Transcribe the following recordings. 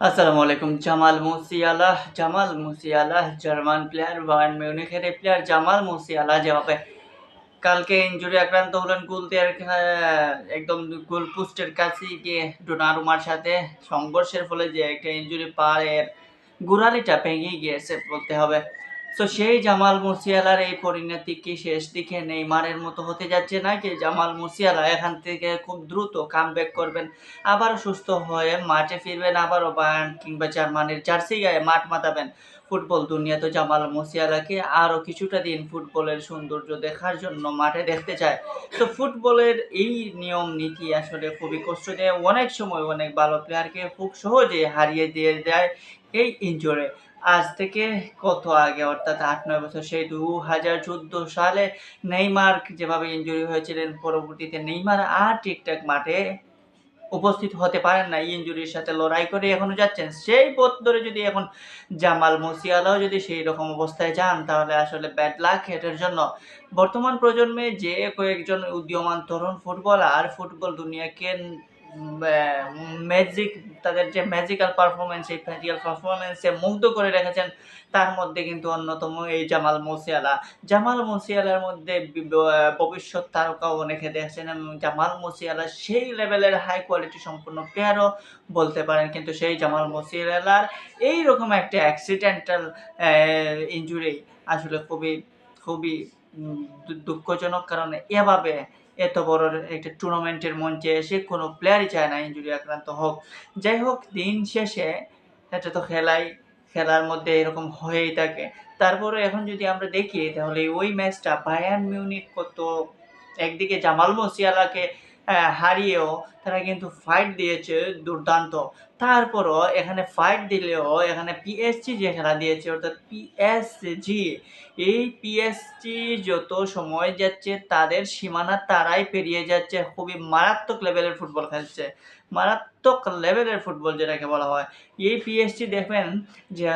আসসালামু আলাইকুম। Jamal Musiala German player, Bayern মিউনিখের এই প্লেয়ার জামাল মুসিয়ালা যেভাবে কালকে ইনজুরি আক্রান্ত হলেন, একদম গোল পোস্টের কাছে গিয়ে ডোনারুমার সাথে সংঘর্ষের ফলে যে একটা ইনজুরি পায়ের গোড়ালিটা ভেঙে গিয়েছে বলতে হবে। তো সেই জামাল মুসিয়ালার এই পরিণতি কি শেষ দিকে নেইমারের মতো হতে যাচ্ছে নাকি জামাল মুসিয়ালা এখান থেকে খুব দ্রুত কামব্যাক করবেন, আবার সুস্থ হয়ে মাঠে ফিরবেন, আবারও বায়ার্ন কিংবা জার্মানির জার্সি গায়ে মাঠ মাতাবেন? ফুটবল দুনিয়া তো জামাল মুসিয়ালাকে আরও কিছুটা দিন ফুটবলের সৌন্দর্য দেখার জন্য মাঠে দেখতে চায়। তো ফুটবলের এই নিয়ম নীতি আসলে খুবই কষ্ট দেয়, অনেক সময় অনেক ভালো প্লেয়ারকে খুব সহজে হারিয়ে দিয়ে যায় এই ইনজুরি। আজ থেকে কত আগে, অর্থাৎ ৮-৯ বছর, সেই ২০১৪ সালে নেইমার যেভাবে ইনজুরি হয়েছিলেন, পরবর্তীতে নেইমার আর ঠিকঠাক মাঠে উপস্থিত হতে পারেন না, ইনজুরির সাথে লড়াই করে এখনো যাচ্ছেন। সেই পথ ধরে যদি এখন জামাল মুসিয়ালাও যদি সেই রকম অবস্থায় যান, তাহলে আসলে ব্যাড লাক এটার জন্য। বর্তমান প্রজন্মে যে কয়েকজন উদীয়মান তরুণ ফুটবলার ফুটবল দুনিয়াকে ম্যাজিক, তাদের যে ম্যাজিক্যাল পারফরম্যান্স, সেই ম্যাজিক্যাল পারফরম্যান্সে মুগ্ধ করে রেখেছেন, তার মধ্যে কিন্তু অন্যতম এই জামাল মুসিয়ালা। জামাল মুসিয়ালার মধ্যে ভবিষ্যৎ তারকাও অনেকে দেখছেন, এবং জামাল মুসিয়ালা সেই লেভেলের হাই কোয়ালিটি সম্পন্ন প্লেয়ারও বলতে পারেন। কিন্তু সেই জামাল মুসিয়ালার এইরকম একটা অ্যাক্সিডেন্টাল ইনজুরি আসলে খুবই খুবই দুঃখজনক, কারণ এভাবে এত বড় একটা টুর্নামেন্টের মঞ্চে এসে কোনো প্লেয়ারই চায় না ইনজুরি আক্রান্ত হোক। যাই হোক, দিন শেষে এটা তো খেলার মধ্যে এরকম হয়েই থাকে। তারপরে এখন যদি আমরা দেখি, তাহলে ওই ম্যাচটা বায়ার্ন মিউনিখ একদিকে জামাল মুসিয়ালাকে হারিয়েও তারা কিন্তু ফাইট দিয়েছে দুর্দান্ত। তারপরও এখানে ফাইট দিলেও এখানে পিএসজি যে খেলা দিয়েছে, অর্থাৎ পিএসজি, এই পিএসজি যত সময় যাচ্ছে তাদের সীমানা তারাই পেরিয়ে যাচ্ছে। খুবই মারাত্মক লেভেলের ফুটবল খেলছে। মারাত্মক লেভেলের ফুটবল যেটাকে বলা হয়। এই পিএসজি দেখবেন যে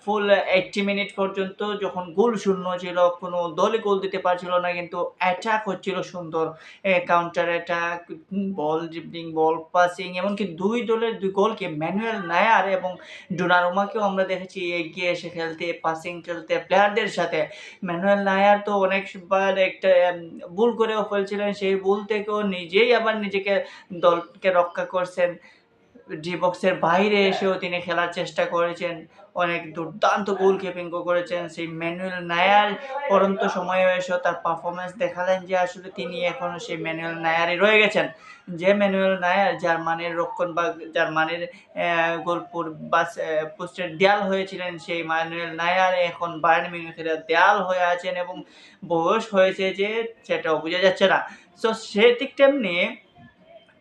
ফুল 80 মিনিট পর্যন্ত যখন গোল শূন্য ছিল, কোনো দলই গোল দিতে পারছিল না, কিন্তু অ্যাটাক হচ্ছিল সুন্দর। কাউন্টার অ্যাটাক, বল ড্রিবলিং, বল পাসিং, এমনকি দুই দলের দুই গোলকে ম্যানুয়েল নায়ার এবং ডোনারুমাকেও আমরা দেখেছি এগিয়ে এসে খেলতে, পাসিং খেলতে প্লেয়ারদের সাথে। ম্যানুয়েল নায়ার তো অনেকবার একটা ভুল করেও ফেলছিলেন, সেই ভুল থেকেও নিজেই আবার নিজেকে দলকে রক্ষা করছেন। ডি বক্সের বাইরে এসেও তিনি খেলার চেষ্টা করেছেন। অনেক দুর্দান্ত গোলকিপিংও করেছেন। সেই ম্যানুয়েল নায়ার পড়ন্ত সময়ে এসেও তার পারফরম্যান্স দেখালেন যে আসলে তিনি এখনো সেই ম্যানুয়েল নায়ারই রয়ে গেছেন। যে ম্যানুয়েল নায়ার জার্মানির জার্মানির গোল পোস্টের দেয়াল হয়েছিলেন, সেই ম্যানুয়েল নায়ার এখন বায়ার্ন মিউনিখের দেয়াল হয়ে আছেন, এবং বয়স হয়েছে যে সেটাও বোঝা যাচ্ছে না। সো সে ঠিক তেমনি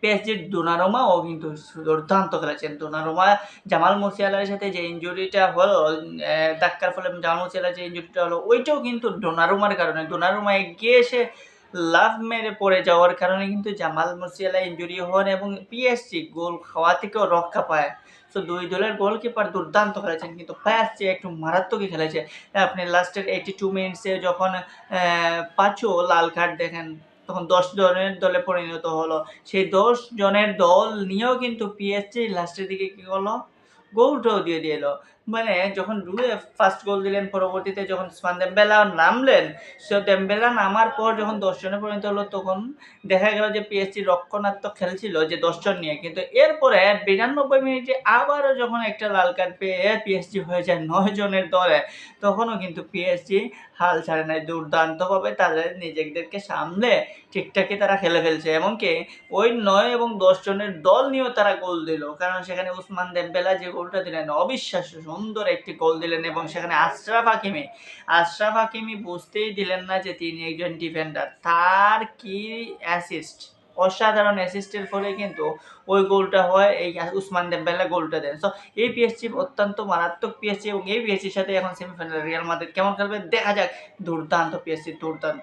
পিএসজির দোনারুমাও কিন্তু দুর্দান্ত খেলেছেন। দোনারুমা জামাল মুসিয়ালার সাথে যে ইনজুরিটা হলো, ধাক্কার ফলে জামাল মুসিয়ালার যে ইনজুরিটা হলো, ওইটাও কিন্তু ডোনারুমার কারণে। ডোনারুমা এগিয়ে এসে লাফ মেরে পড়ে যাওয়ার কারণে কিন্তু জামাল মুসিয়ালা ইনজুরি হন, এবং পিএসজি গোল খাওয়া থেকেও রক্ষা পায়। সো দুই দলের গোলকিপার দুর্দান্ত খেলেছেন, কিন্তু পিএসজি একটু মারাত্মকই খেলেছে। আপনি লাস্টের 82 মিনিটসে যখন পাঁচও লাল কার্ড দেখেন, তখন 10 জনের দলে পরিণত হলো। সেই 10 জনের দল নিয়েও কিন্তু পিএসজি লাস্টের দিকে কি হলো, গোলটাও দিয়ে দিল। মানে যখন ফার্স্ট গোল দিলেন, পরবর্তীতে যখন ওসমান দেমবেলা নামলেন, সো দেমবেলা নামার পর যখন 10 জনে পরিণত হলো, তখন দেখা গেল যে পিএসজি রক্ষণাত্মক খেলছিল যে 10 জন নিয়ে, কিন্তু এরপরে 92 মিনিটে আবারও যখন একটা লাল কার্ড পেয়ে পিএসজি হয়ে যায় 9 জনের দলে, তখনও কিন্তু পিএসজি হাল ছাড়ে নাই। দুর্দান্তভাবে তাদের নিজেদেরকে সামলে ঠিকঠাকই তারা খেলে ফেলছে। এমনকি ওই 9 এবং 10 জনের দল নিয়েও তারা গোল দিল, কারণ সেখানে ওসমান দেমবেলা যে গোলটা দিলেন, অবিশ্বাস্য সুন্দর একটি গোল দিলেন, এবং সেখানে আশরাফ হাকিমি বুঝতেই দিলেন না যে তিনি একজন ডিফেন্ডার। তার কি অ্যাসিস্ট, অসাধারণ অ্যাসিস্টের ফলে কিন্তু ওই গোলটা হয়, এই ওসমান দেমবেলা গোলটা দেন। সো এই পিএসজি অত্যন্ত মারাত্মক পিএসজি, এবং এই পিএসজির সাথে এখন সেমিফাইনালে রিয়াল মাদ্রিদ কেমন খেলবে দেখা যাক। দুর্দান্ত পিএসজি, দুর্দান্ত।